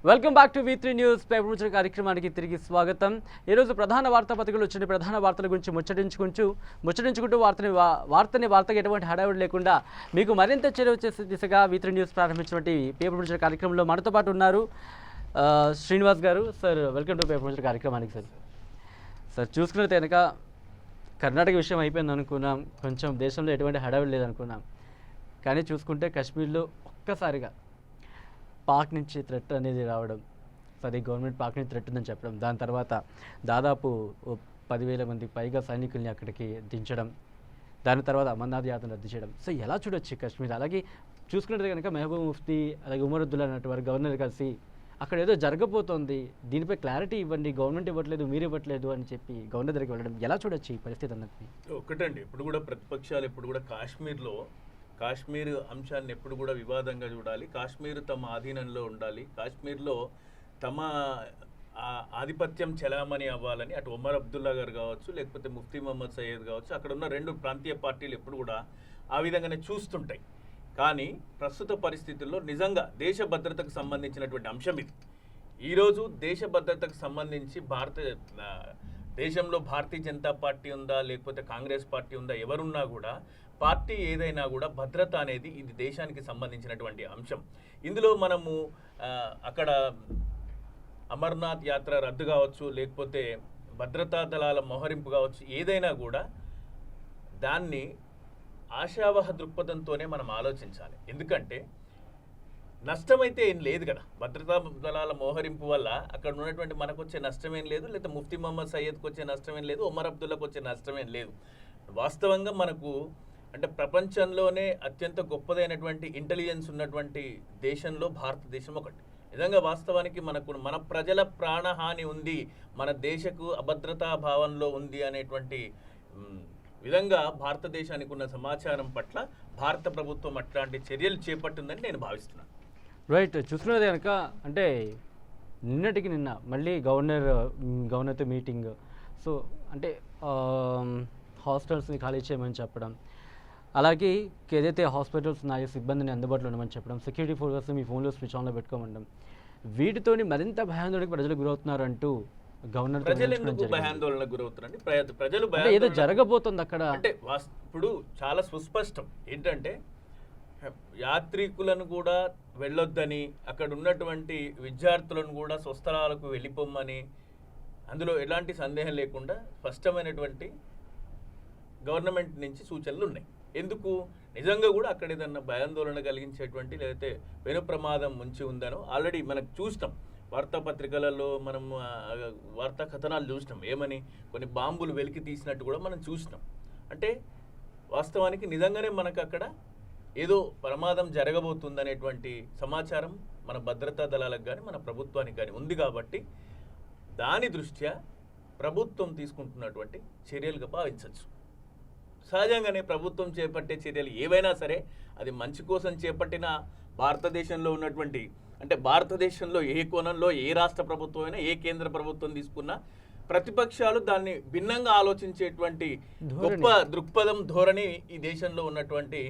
Welcome back to V3 news paper కార్యక్రమానికి తిరిగి స్వాగతం. ఈరోజు ప్రధాన వార్తాపత్రికలు వచ్చిన ప్రధాన వార్తల గురించి ముచ్చటించుకుంటూ వార్తకి ఎటువంటి హడావిడి లేకుండా మీకు మరింత చేరువ చేసే దిశగా V3 న్యూస్ ప్రారంభించినటువంటి పేపర్ ప్రచురణ కార్యక్రమంలో మనతో పాటు ఉన్నారు శ్రీనివాస్ గారు. సార్ వెల్కమ్ టు పేపర్ ప్రచురణ కార్యక్రమానికి. సార్ చూసుకున్నట్టు కనుక కర్ణాటక విషయం అయిపోయింది అనుకున్నాం, కొంచెం దేశంలో ఎటువంటి హడావిడి లేదనుకున్నాం. కానీ చూసుకుంటే కాశ్మీర్లో ఒక్కసారిగా పాక్ నుంచి థ్రెట్ అనేది రావడం, అది గవర్నమెంట్ పాక్ నుంచి థ్రెట్ ఉందని చెప్పడం, దాని తర్వాత దాదాపు 10,000 మందికి పైగా సైనికుల్ని అక్కడికి దించడం, దాని తర్వాత అమర్నాథ్ యాత్రను రద్దు చేయడం. సో ఎలా చూడొచ్చు కాశ్మీర్? అలాగే చూసుకున్నట్టు కనుక మెహబూబ్ ముఫ్తీ అలాగే ఉమర్ అబ్దుల్లా అన్నట్టు వారు గవర్నర్ కలిసి అక్కడ ఏదో జరగబోతోంది, దీనిపై క్లారిటీ ఇవ్వండి, గవర్నమెంట్ ఇవ్వట్లేదు, మీరు ఇవ్వట్లేదు అని చెప్పి గవర్నర్ దగ్గరికి వెళ్ళడం, ఎలా చూడొచ్చు ఈ పరిస్థితి అన్నది? ఒకటండి, ఇప్పుడు కూడా ప్రతిపక్షాలు ఎప్పుడు కూడా కాశ్మీర్ అంశాన్ని ఎప్పుడు కూడా వివాదంగా చూడాలి. కాశ్మీర్ తమ ఆధీనంలో ఉండాలి, కాశ్మీర్లో తమ ఆధిపత్యం చెలామణి అవ్వాలని అటు ఉమర్ అబ్దుల్లా గారు కావచ్చు, లేకపోతే ముఫ్తీ మహమ్మద్ సయ్యద్ కావచ్చు, అక్కడ ఉన్న రెండు ప్రాంతీయ పార్టీలు ఎప్పుడు కూడా ఆ విధంగానే చూస్తుంటాయి. కానీ ప్రస్తుత పరిస్థితుల్లో నిజంగా దేశ భద్రతకు సంబంధించినటువంటి అంశం ఇది. ఈరోజు దేశ భద్రతకు సంబంధించి దేశంలో భారతీయ జనతా పార్టీ ఉందా లేకపోతే కాంగ్రెస్ పార్టీ ఉందా, ఎవరున్నా కూడా పార్టీ ఏదైనా కూడా భద్రత అనేది ఇది దేశానికి సంబంధించినటువంటి అంశం. ఇందులో మనము అక్కడ అమర్నాథ్ యాత్ర రద్దు కావచ్చు, లేకపోతే భద్రతా దళాల మోహరింపు కావచ్చు, ఏదైనా కూడా దాన్ని ఆశావహ దృక్పథంతోనే మనం ఆలోచించాలి. ఎందుకంటే నష్టమైతే ఏం లేదు కదా, భద్రతా దళాల మోహరింపు వల్ల అక్కడ ఉన్నటువంటి మనకు వచ్చే నష్టమేం లేదు, లేదా ముఫ్తీ మహమ్మద్ సయ్యద్కి వచ్చే నష్టమేం లేదు, ఉమర్ అబ్దుల్లాకు వచ్చే నష్టమేం లేదు. వాస్తవంగా మనకు అంటే ప్రపంచంలోనే అత్యంత గొప్పదైనటువంటి ఇంటెలిజెన్స్ ఉన్నటువంటి దేశంలో భారతదేశం ఒకటి. నిజంగా వాస్తవానికి మన ప్రజల ప్రాణహాని ఉంది, మన దేశకు అభద్రతా భావంలో ఉంది అనేటువంటి విధంగా భారతదేశానికి ఉన్న సమాచారం పట్ల భారత ప్రభుత్వం అట్లాంటి చర్యలు చేపట్టిందని నేను భావిస్తున్నాను. రైట్. చూసుకున్నది కనుక అంటే నిన్న మళ్ళీ గవర్నర్తో మీటింగ్. సో అంటే హాస్టల్స్ని ఖాళీ చేయమని చెప్పడం, అలాగే ఏదైతే హాస్పిటల్స్ ఉన్నాయో సిబ్బందిని అందుబాటులో ఉండమని చెప్పడం, సెక్యూరిటీ ఫోర్సెస్ మీ ఫోన్లో స్విచ్ ఆన్లో పెట్టుకోమండం, వీటితోని మరింత భయాందోళనకు ప్రజలు గురవుతున్నారు అంటూ గవర్నర్. ప్రజలు ఎందుకు భయాందోళనకు గురవుతున్నారండి? ప్రజలు ఏదో జరగబోతుంది అక్కడ అంటే ఇప్పుడు చాలా సుస్పష్టం ఏంటంటే యాత్రికులను కూడా వెళ్ళొద్దని, అక్కడ ఉన్నటువంటి విద్యార్థులను కూడా స్వస్థలాలకు వెళ్ళిపోమ్మని, అందులో ఎలాంటి సందేహం లేకుండా స్పష్టమైనటువంటి గవర్నమెంట్ నుంచి సూచనలు ఉన్నాయి. ఎందుకు? నిజంగా కూడా అక్కడ ఏదన్నా భయాందోళన కలిగించేటువంటి లేకపోతే వెను ప్రమాదం ముంచి ఉందనో ఆల్రెడీ మనకు చూస్తాం, వార్తాపత్రికలలో మనం వార్తా కథనాలు చూసినాం, ఏమని కొన్ని బాంబులు వెలికి తీసినట్టు కూడా మనం చూసినాం. అంటే వాస్తవానికి నిజంగానే మనకు అక్కడ ఏదో ప్రమాదం జరగబోతుందనేటువంటి సమాచారం మన భద్రతా దళాలకు కానీ మన ప్రభుత్వానికి కానీ ఉంది. కాబట్టి దాని దృష్ట్యా ప్రభుత్వం తీసుకుంటున్నటువంటి చర్యలుగా భావించవచ్చు. సహజంగానే ప్రభుత్వం చేపట్టే చర్యలు ఏవైనా సరే అది మంచి కోసం చేపట్టిన, భారతదేశంలో ఉన్నటువంటి అంటే భారతదేశంలో ఏ కోణంలో ఏ రాష్ట్ర ప్రభుత్వం అయినా ఏ కేంద్ర ప్రభుత్వం తీసుకున్నా ప్రతిపక్షాలు దాన్ని భిన్నంగా ఆలోచించేటువంటి గొప్ప దృక్పథం ధోరణి ఈ దేశంలో ఉన్నటువంటి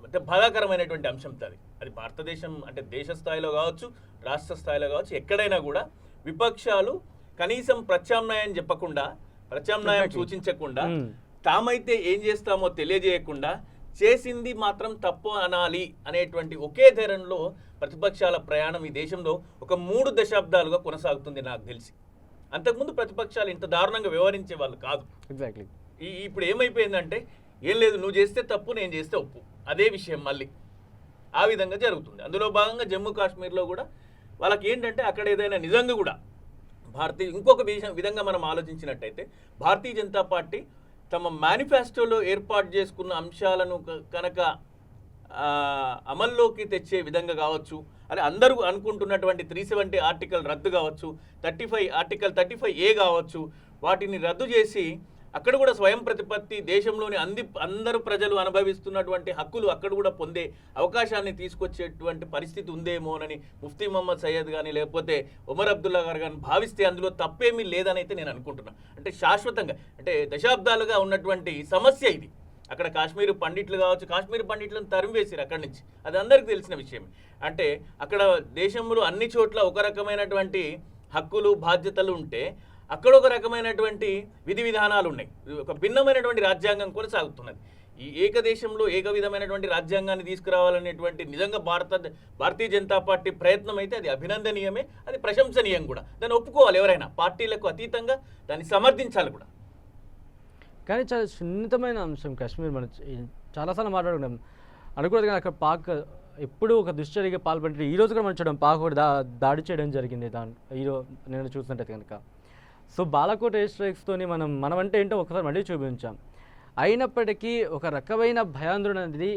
అంటే బాధాకరమైనటువంటి అంశం. అది భారతదేశం అంటే దేశ స్థాయిలో కావచ్చు, రాష్ట్ర స్థాయిలో కావచ్చు, ఎక్కడైనా కూడా విపక్షాలు కనీసం ప్రత్యామ్నాయం చెప్పకుండా, ప్రత్యామ్నాయం సూచించకుండా, తామైతే ఏం చేస్తామో తెలియజేయకుండా చేసింది మాత్రం తప్పు అనాలి అనేటువంటి ఒకే ధైర్యంలో ప్రతిపక్షాల ప్రయాణం ఈ దేశంలో ఒక 3 దశాబ్దాలుగా కొనసాగుతుంది నాకు తెలిసి. అంతకుముందు ప్రతిపక్షాలు ఇంత దారుణంగా వ్యవహరించే వాళ్ళు కాదు. ఎగ్జాక్ట్లీ. ఇప్పుడు ఏమైపోయిందంటే ఏం లేదు, నువ్వు చేస్తే తప్పు, నేను చేస్తే ఒప్పు, అదే విషయం మళ్ళీ ఆ విధంగా జరుగుతుంది. అందులో భాగంగా జమ్మూ కాశ్మీర్లో కూడా వాళ్ళకి ఏంటంటే అక్కడ ఏదైనా నిజంగా కూడా ఇంకొక విధంగా మనం ఆలోచించినట్టయితే భారతీయ జనతా పార్టీ తమ మేనిఫెస్టోలో ఏర్పాటు చేసుకున్న అంశాలను కనుక అమల్లోకి తెచ్చే విధంగా కావచ్చు, అదే అందరూ అనుకుంటున్నటువంటి 370 ఆర్టికల్ రద్దు కావచ్చు, ఆర్టికల్ 35A కావచ్చు, వాటిని రద్దు చేసి అక్కడ కూడా స్వయం ప్రతిపత్తి, దేశంలోని అందరూ ప్రజలు అనుభవిస్తున్నటువంటి హక్కులు అక్కడ కూడా పొందే అవకాశాన్ని తీసుకొచ్చేటువంటి పరిస్థితి ఉందేమోనని ముఫ్తీ మహమ్మద్ సయ్యద్ కానీ లేకపోతే ఉమర్ అబ్దుల్లా గారు కానీ భావిస్తే అందులో తప్పేమీ లేదని అయితే నేను అనుకుంటున్నాను. అంటే శాశ్వతంగా అంటే దశాబ్దాలుగా ఉన్నటువంటి సమస్య ఇది. అక్కడ కాశ్మీర్ పండిట్లు కావచ్చు, కాశ్మీర్ పండిట్లను తరిమివేసారు అక్కడి నుంచి. అది అందరికీ తెలిసిన విషయం. అంటే అక్కడ దేశంలో అన్ని చోట్ల ఒక రకమైనటువంటి హక్కులు బాధ్యతలు ఉంటే అక్కడ ఒక రకమైనటువంటి విధి విధానాలు ఉన్నాయి. ఒక భిన్నమైనటువంటి రాజ్యాంగం కొనసాగుతున్నది. ఈ ఏకదేశంలో ఏక విధమైనటువంటి రాజ్యాంగాన్ని తీసుకురావాలనేటువంటి నిజంగా భారతీయ జనతా పార్టీ ప్రయత్నం అయితే అది అభినందనీయమే, అది ప్రశంసనీయం కూడా. దాన్ని ఒప్పుకోవాలి ఎవరైనా, పార్టీలకు అతీతంగా దాన్ని సమర్థించాలి కూడా. కానీ చాలా సున్నితమైన అంశం కాశ్మీర్. మనం చాలాసార్లు మాట్లాడుకున్నాం. అనుకోలేదు కానీ అక్కడ పాక్ ఎప్పుడు ఒక దుశ్చర్యగా పాల్పడి ఈ రోజు కూడా మనం చూడడం పాక్ కూడా దాడి చేయడం జరిగింది. నేను చూసినట్టయితే కనుక సో బాలాకోట్ ఎయిర్ స్ట్రైక్స్తోని మనం అంటే ఏంటో ఒకసారి మళ్ళీ చూపించాం. అయినప్పటికీ ఒక రకమైన భయాందోళన అనేది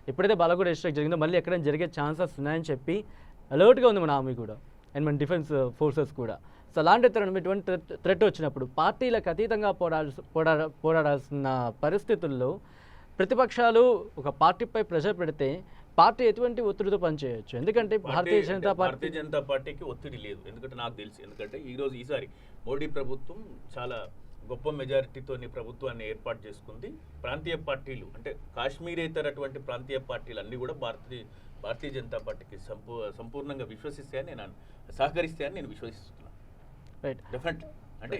ఎప్పుడైతే బాలాకోట్ ఎయిర్ స్ట్రైక్ జరిగిందో మళ్ళీ ఎక్కడైనా జరిగే ఛాన్సెస్ ఉన్నాయని చెప్పి అలర్ట్గా ఉంది మన ఆర్మీ కూడా అండ్ మన డిఫెన్స్ ఫోర్సెస్ కూడా. సో అలాంటి ఇటువంటి థ్రెట్ వచ్చినప్పుడు పార్టీలకు అతీతంగా పోరాడాల్సిన పరిస్థితుల్లో ప్రతిపక్షాలు ఒక పార్టీపై ప్రెషర్ పెడితే పార్టీ ఎటువంటి ఒత్తిడితో పనిచేయచ్చు? ఎందుకంటే భారతీయ జనతా పార్టీకి ఒత్తిడి లేదు. ఎందుకంటే నాకు తెలుసు, ఎందుకంటే ఈసారి మోడీ ప్రభుత్వం చాలా గొప్ప మెజారిటీతోని ప్రభుత్వాన్ని ఏర్పాటు చేసుకుంది. ప్రాంతీయ పార్టీలు అంటే కాశ్మీరేతరటువంటి ప్రాంతీయ పార్టీలు అన్నీ కూడా భారతీయ జనతా పార్టీకి సంపూర్ణంగా విశ్వసిస్తాయని నేను సహకరిస్తాయని నేను విశ్వసిస్తున్నాను. Right, definitely. అంటే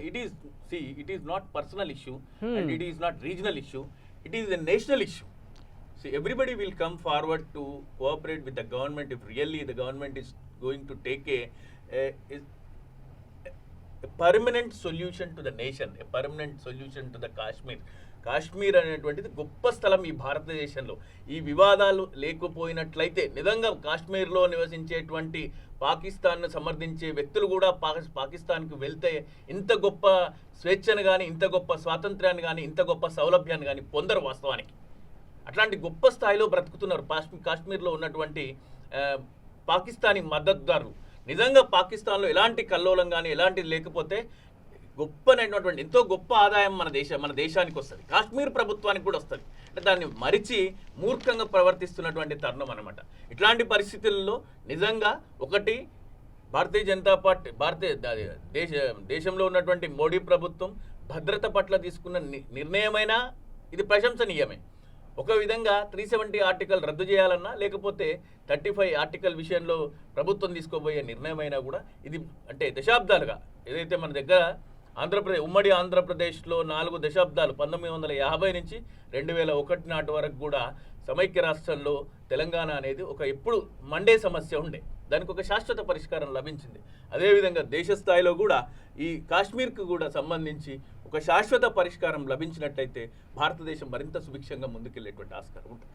it is not personal issue and it is not regional issue, it is a national issue. See, everybody will come forward to cooperate with the government if really the government is going to take a permanent solution to the nation, a permanent solution to the Kashmir అనేటువంటిది గొప్ప స్థలం ఈ భారతదేశంలో. ఈ వివాదాలు లేకపోయినట్లయితే నిజంగా కాశ్మీర్లో నివసించేటువంటి పాకిస్తాన్ను సమర్థించే వ్యక్తులు కూడా పాకిస్తాన్కు వెళ్తే ఇంత గొప్ప స్వేచ్ఛను కానీ, ఇంత గొప్ప స్వాతంత్ర్యాన్ని కానీ, ఇంత గొప్ప సౌలభ్యాన్ని కానీ పొందరు వాస్తవానికి. అట్లాంటి గొప్ప స్థాయిలో బ్రతుకుతున్నారు కాశ్మీర్లో ఉన్నటువంటి పాకిస్తానీ మద్దతుదారులు. నిజంగా పాకిస్తాన్లో ఎలాంటి కల్లోలం కానీ ఎలాంటిది లేకపోతే గొప్పనైనటువంటి ఎంతో గొప్ప ఆదాయం మన దేశానికి వస్తుంది, కాశ్మీర్ ప్రభుత్వానికి కూడా వస్తుంది. అంటే దాన్ని మరిచి మూర్ఖంగా ప్రవర్తిస్తున్నటువంటి తరుణం అనమాట. ఇట్లాంటి పరిస్థితుల్లో నిజంగా ఒకటి భారతీయ జనతా పార్టీ దేశంలో ఉన్నటువంటి మోడీ ప్రభుత్వం భద్రత పట్ల తీసుకున్న నిర్ణయమైనా ఇది ప్రశంసనీయమే. ఒక విధంగా 370 ఆర్టికల్ రద్దు చేయాలన్నా లేకపోతే 35 ఆర్టికల్ విషయంలో ప్రభుత్వం తీసుకోబోయే నిర్ణయమైనా కూడా ఇది అంటే దశాబ్దాలుగా ఏదైతే మన దగ్గర ఉమ్మడి ఆంధ్రప్రదేశ్లో 4 దశాబ్దాలు 1950 నుంచి 2001 నాటి వరకు కూడా సమైక్య రాష్ట్రంలో తెలంగాణ అనేది ఒక ఎప్పుడు మండే సమస్య ఉండే, దానికి ఒక శాశ్వత పరిష్కారం లభించింది. అదేవిధంగా దేశ స్థాయిలో కూడా ఈ కాశ్మీర్కు కూడా సంబంధించి ఒక శాశ్వత పరిష్కారం లభించినట్టయితే భారతదేశం మరింత సుభిక్షంగా ముందుకెళ్ళేటువంటి ఆస్కారం ఉంటుంది.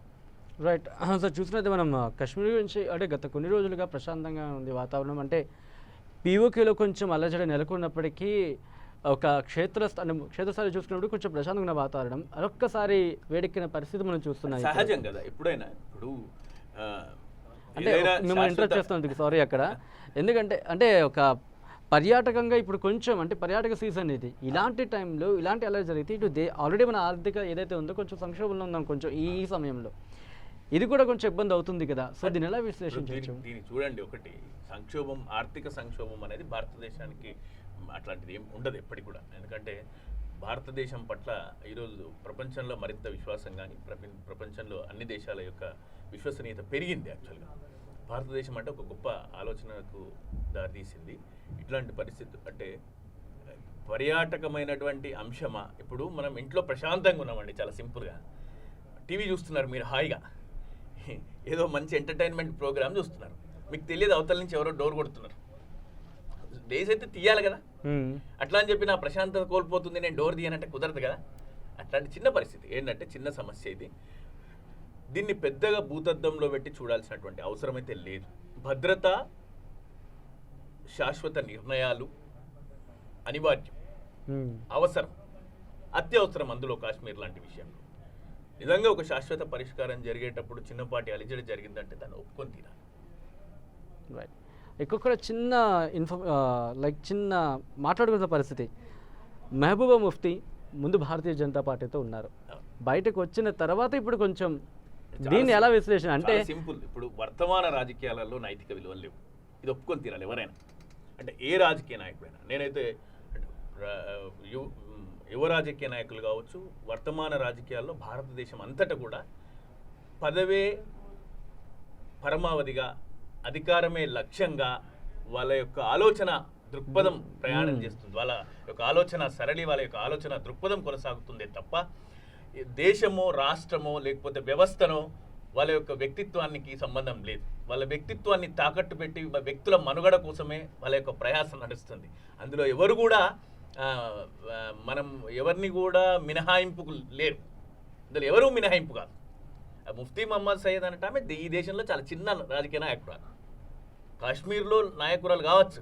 రైట్ సార్, చూసినట్టు మనం కాశ్మీర్ గురించి అంటే గత కొన్ని రోజులుగా ప్రశాంతంగా ఉంది వాతావరణం. అంటే పీఓకేలో కొంచెం అల్లజడి నెలకొన్నప్పటికీ ఒక క్షేత్రస్థాయి చూసుకున్నప్పుడు కొంచెం ప్రశాంతంగా ఉన్న వాతావరణం అదొక్కసారి వేడెక్కిన పరిస్థితి మనం చూస్తున్నాం. సహజం కదా, ఎప్పుడైనా అంటే మిమ్మల్ని ఇంట్రెస్ట్ చేస్తున్నందుకు సారీ అక్కడ. ఎందుకంటే అంటే ఒక పర్యాటకంగా ఇప్పుడు కొంచెం అంటే పర్యాటక సీజన్ ఇది, ఇలాంటి టైంలో ఇలాంటి అలా జరిగితే ఇటు ఆల్రెడీ మన ఆర్థిక ఏదైతే ఉందో కొంచెం సంక్షోభంలో ఉందాం కొంచెం ఈ సమయంలో ఇది కూడా కొంచెం ఇబ్బంది అవుతుంది కదా. సో దీన్ని ఎలా విశ్లేషించవచ్చు? దీన్ని చూడండి, ఒకటి సంక్షోభం, ఆర్థిక సంక్షోభం అనేది భారతదేశానికి అట్లాంటిది ఏం ఉండదు ఎప్పటికి కూడా. ఎందుకంటే భారతదేశం పట్ల ఈరోజు ప్రపంచంలో మరింత విశ్వాసం కానీ ప్రపంచంలో అన్ని దేశాల యొక్క విశ్వసనీయత పెరిగింది. యాక్చువల్గా భారతదేశం అంటే ఒక గొప్ప ఆలోచనకు దారితీసింది. ఇట్లాంటి పరిస్థితి అంటే పర్యాటకమైనటువంటి అంశమా? ఇప్పుడు మనం ఇంట్లో ప్రశాంతంగా ఉన్నామండి, చాలా సింపుల్గా టీవీ చూస్తున్నారు మీరు హాయిగా, ఏదో మంచి ఎంటర్టైన్మెంట్ ప్రోగ్రామ్ చూస్తున్నారు, మీకు తెలియదు అవతల నుంచి ఎవరో డోర్ కొడుతున్నారు. డేస్ అయితే తీయాలి కదా, అట్లా అని చెప్పి నా ప్రశాంతత కోల్పోతుంది నేను డోర్ తీయనంటే కుదరదు కదా. అట్లాంటి చిన్న పరిస్థితి ఏంటంటే చిన్న సమస్య ఇది. దీన్ని పెద్దగా భూతద్దంలో పెట్టి చూడాల్సినటువంటి అవసరం అయితే లేదు. భద్రత, శాశ్వత నిర్ణయాలు అనివార్యం, అవసరం, అత్యవసరం. అందులో కాశ్మీర్ లాంటి విషయంలో నిజంగా ఒక శాశ్వత పరిష్కారం జరిగేటప్పుడు చిన్నపాటి అలిజడి జరిగిందంటే దాన్ని ఒప్పుకొని తీరాలి. రైట్, ఇక్కడ చిన్న చిన్న మాట్లాడుకున్న పరిస్థితి. మెహబూబా ముఫ్తీ ముందు భారతీయ జనతా పార్టీతో ఉన్నారు, బయటకు వచ్చిన తర్వాత ఇప్పుడు కొంచెం దీన్ని ఎలా విశ్లేషణ అంటే సింపుల్. ఇప్పుడు వర్తమాన రాజకీయాలలో నైతిక విలువలు లేవు, ఇది ఒప్పుకొని తీరాలి ఎవరైనా, అంటే ఏ రాజకీయ నాయకుడైనా. నేనైతే యువ రాజకీయ నాయకులు కావచ్చు, వర్తమాన రాజకీయాల్లో భారతదేశం అంతటా కూడా పదవే పరమావధిగా, అధికారమే లక్ష్యంగా వాళ్ళ యొక్క ఆలోచన దృక్పథం ప్రయాణం చేస్తుంది. వాళ్ళ యొక్క ఆలోచన సరళి, వాళ్ళ యొక్క ఆలోచన దృక్పథం కొనసాగుతుందే తప్ప దేశమో రాష్ట్రమో లేకపోతే వ్యవస్థనో వాళ్ళ యొక్క వ్యక్తిత్వానికి సంబంధం లేదు. వాళ్ళ వ్యక్తిత్వాన్ని తాకట్టు పెట్టి వ్యక్తుల మనుగడ కోసమే వాళ్ళ యొక్క ప్రయాసం నడుస్తుంది. అందులో ఎవరు కూడా మనం ఎవరిని కూడా మినహాయింపు లేరు. అందులో ఎవరు మినహాయింపు కాదు. ముఫ్తీ మహమ్మద్ సయ్యద్ అనట ఆమె ఈ దేశంలో చాలా చిన్న రాజకీయ నాయకురాలు, కాశ్మీర్లో నాయకురాలు కావచ్చు,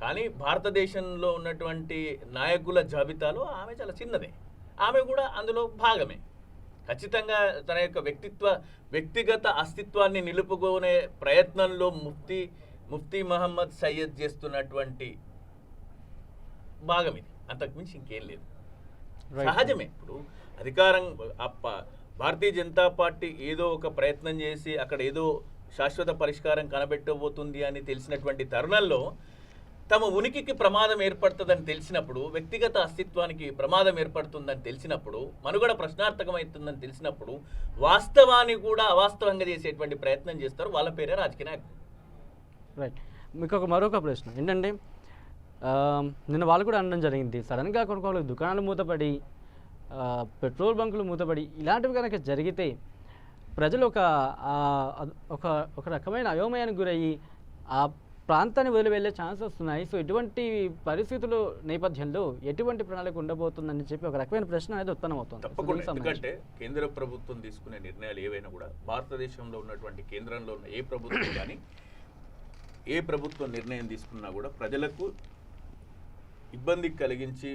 కానీ భారతదేశంలో ఉన్నటువంటి నాయకుల జాబితాలో ఆమె చాలా చిన్నదే. ఆమె కూడా అందులో భాగమే. ఖచ్చితంగా తన యొక్క వ్యక్తిగత అస్తిత్వాన్ని నిలుపుకునే ప్రయత్నంలో ముఫ్తీ మహమ్మద్ సయ్యద్ చేస్తున్నటువంటి భాగం ఇది. అంతకుమించి ఇంకేం లేదు. సహజమే. ఇప్పుడు అధికారం భారతీయ జనతా పార్టీ ఏదో ఒక ప్రయత్నం చేసి అక్కడ ఏదో శాశ్వత పరిష్కారం కనబెట్టబోతుంది అని తెలిసినటువంటి తరుణంలో తమ ఉనికికి ప్రమాదం ఏర్పడుతుందని తెలిసినప్పుడు, వ్యక్తిగత అస్తిత్వానికి ప్రమాదం ఏర్పడుతుందని తెలిసినప్పుడు, మనుగడ ప్రశ్నార్థకమవుతుందని తెలిసినప్పుడు వాస్తవాన్ని కూడా అవాస్తవంగా చేసేటువంటి ప్రయత్నం చేస్తారు. వాళ్ళ పేరే రాజకీయ నాయకులు. రైట్. మీకు మరొక ప్రశ్న ఏంటంటే, నిన్న వాళ్ళు కూడా అనడం జరిగింది, సడన్గా కొనుక్కోవాలి దుకాణాలు మూతపడి, పెట్రోల్ బంకులు మూతపడి ఇలాంటివి కనుక జరిగితే ప్రజలు ఒక రకమైన అయోమయానికి గురయ్యి ఆ ప్రాంతాన్ని వదిలి వెళ్ళే ఛాన్స్ వస్తున్నాయి. సో ఇటువంటి పరిస్థితుల నేపథ్యంలో ఎటువంటి ప్రణాళిక ఉండబోతుందని చెప్పి ఒక రకమైన ప్రశ్న అనేది ఉత్పన్నమవుతుంది. తప్పకుండా. ఎందుకంటే కేంద్ర ప్రభుత్వం తీసుకునే నిర్ణయాలు ఏవైనా కూడా భారతదేశంలో ఉన్నటువంటి కేంద్రంలో ఉన్న ఏ ప్రభుత్వం కానీ ఏ ప్రభుత్వం నిర్ణయం తీసుకున్నా కూడా ప్రజలకు ఇబ్బంది కలిగించి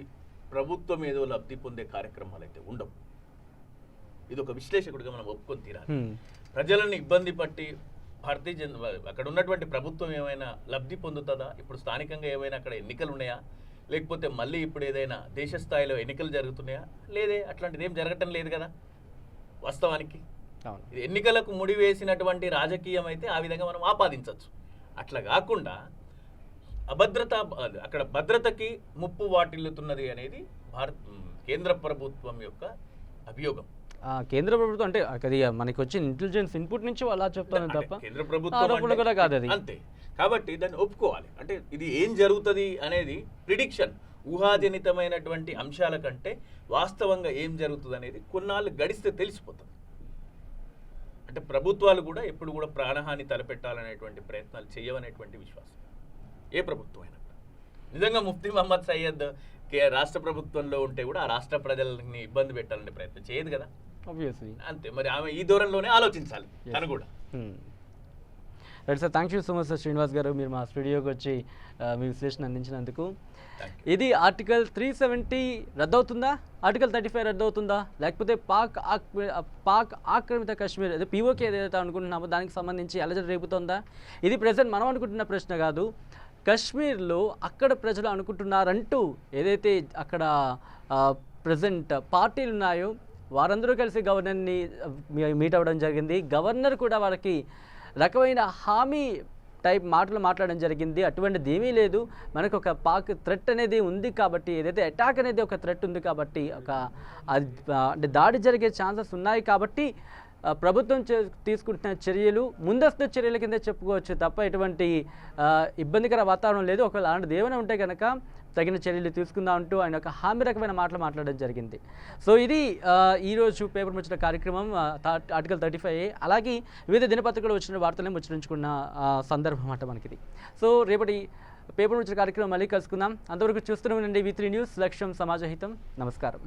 ప్రభుత్వం ఏదో లబ్ధి పొందే కార్యక్రమాలు అయితే ఉండవు. ఇది ఒక విశ్లేషకుడిగా మనం ఒప్పుకొని తీరాలి. ప్రజలను ఇబ్బంది పట్టి అక్కడ ఉన్నటువంటి ప్రభుత్వం ఏమైనా లబ్ధి పొందుతుందా? ఇప్పుడు స్థానికంగా ఏమైనా అక్కడ ఎన్నికలు ఉన్నాయా? లేకపోతే మళ్ళీ ఇప్పుడు ఏదైనా దేశ స్థాయిలో ఎన్నికలు జరుగుతున్నాయా? లేదే, అట్లాంటిది ఏం జరగటం లేదు కదా వాస్తవానికి. ఎన్నికలకు ముడివేసినటువంటి రాజకీయం అయితే ఆ విధంగా మనం ఆపాదించవచ్చు. అట్లా కాకుండా అక్కడ భద్రతకి ముప్పు వాటిల్లుతున్నది అనేది కేంద్ర ప్రభుత్వం యొక్క అభియోగం. కేంద్ర ప్రభుత్వం అంటే అది మనకి వచ్చిన ఇంటెలిజెన్స్ ఇన్పుట్ నుంచి అలా చెప్తాను తప్ప కేంద్ర ప్రభుత్వం కూడా కాదు అది. అంతే. కాబట్టి దాన్ని ఒప్పుకోవాలి. అంటే ఇది ఏం జరుగుతుంది అనేది ప్రిడిక్షన్, ఊహాజనితమైనటువంటి అంశాల కంటే వాస్తవంగా ఏం జరుగుతుంది అనేది కొన్నాళ్ళు గడిస్తే తెలిసిపోతుంది. అంటే ప్రభుత్వాలు కూడా ఎప్పుడు కూడా ప్రాణహాని తలపెట్టాలనేటువంటి ప్రయత్నాలు చేయవనేటువంటి విశ్వాసం ఏ ప్రభుత్వం అయినా. నిజంగా ముఫ్తీ మహమ్మద్ సయ్యద్ రాష్ట్ర ప్రభుత్వంలో ఉంటే కూడా ఆ రాష్ట్ర ప్రజలని ఇబ్బంది పెట్టాలనే ప్రయత్నం చేయదు కదా. అంతే. మరి ఆమె ఈ దూరంలోనే ఆలోచించాలి తను కూడా. Right sir, thank you so much sir Srinivas గారు, మీరు మా స్టూడియోకి వచ్చి మీ విశ్లేషణ అందించినందుకు. ఇది ఆర్టికల్ 370 రద్దవుతుందా, ఆర్టికల్ 35 రద్దవుతుందా, లేకపోతే పాక్ ఆక్రమిత కాశ్మీర్ అదే పీఓకే ఏదైతే అనుకుంటున్నామో దానికి సంబంధించి అలజడి రేపుతుందా? ఇది ప్రజెంట్ మనం అనుకుంటున్న ప్రశ్న కాదు. కశ్మీర్లో అక్కడ ప్రజలు అనుకుంటున్నారంటూ ఏదైతే అక్కడ ప్రజెంట్ పార్టీలు ఉన్నాయో వారందరూ కలిసి గవర్నర్ని మీట్ అవ్వడం జరిగింది. గవర్నర్ కూడా వారికి రకమైన హామీ టైప్ మాటలు మాట్లాడడం జరిగింది. అటువంటిది ఏమీ లేదు, మనకు ఒక పాక్ థ్రెట్ అనేది ఉంది కాబట్టి, ఏదైతే అటాక్ అనేది ఒక థ్రెట్ ఉంది కాబట్టి, అంటే దాడి జరిగే ఛాన్సెస్ ఉన్నాయి కాబట్టి ప్రభుత్వం తీసుకుంటున్న చర్యలు ముందస్తు చర్యల కింద చెప్పుకోవచ్చు తప్ప ఎటువంటి ఇబ్బందికర వాతావరణం లేదు. ఒకవేళ అలాంటిది ఏమైనా ఉంటే కనుక తగిన చర్యలు తీసుకుందాం అంటూ ఆయన ఒక హామీ రకమైన మాటలు మాట్లాడడం జరిగింది. సో ఇది ఈరోజు పేపర్ ముచ్చట కార్యక్రమం ఆర్టికల్ 35A. అలాగే వివిధ దినపత్రికలు వచ్చిన వార్తలను ముచ్చరించుకున్న సందర్భం అన్నమాట మనకిది. సో రేపటి పేపర్ ముచ్చట కార్యక్రమం మళ్ళీ కలుసుకుందాం. అంతవరకు చూస్తూనే ఉండండి V3 న్యూస్, లక్ష్యం సమాజహితం. నమస్కారం.